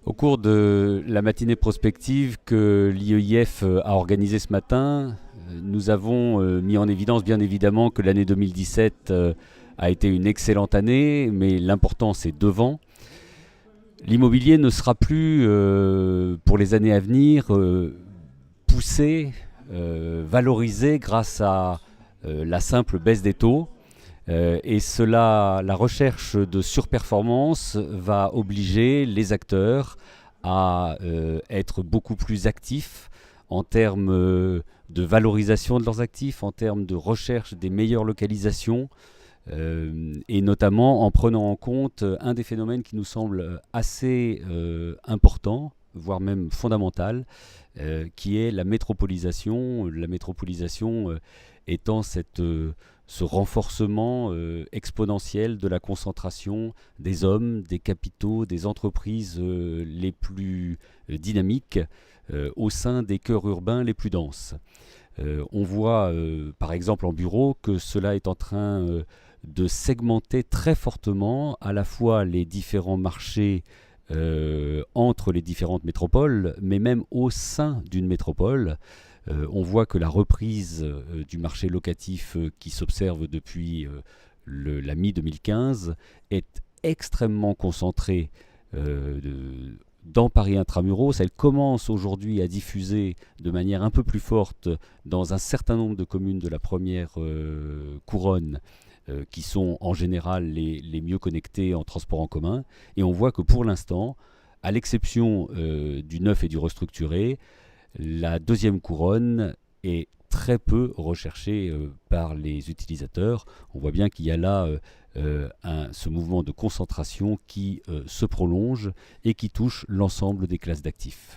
Au cours de la matinée prospective que l'IEIF a organisée ce matin, nous avons mis en évidence bien évidemment que l'année 2017 a été une excellente année, mais l'important c'est devant. L'immobilier ne sera plus pour les années à venir poussé, valorisé grâce à la simple baisse des taux. Et la recherche de surperformance va obliger les acteurs à être beaucoup plus actifs en termes de valorisation de leurs actifs, en termes de recherche des meilleures localisations, et notamment en prenant en compte un des phénomènes qui nous semble assez important, voire même fondamental, qui est la métropolisation. La métropolisation étant ce renforcement exponentiel de la concentration des hommes, des capitaux, des entreprises les plus dynamiques au sein des cœurs urbains les plus denses. On voit par exemple en bureau que cela est en train de segmenter très fortement à la fois les différents marchés entre les différentes métropoles, mais même au sein d'une métropole. On voit que la reprise du marché locatif qui s'observe depuis la mi-2015 est extrêmement concentrée dans Paris intramuros. Elle commence aujourd'hui à diffuser de manière un peu plus forte dans un certain nombre de communes de la première couronne, qui sont en général les mieux connectées en transport en commun. Et on voit que pour l'instant, à l'exception du neuf et du restructuré, la deuxième couronne est très peu recherchée par les utilisateurs. On voit bien qu'il y a là ce mouvement de concentration qui se prolonge et qui touche l'ensemble des classes d'actifs.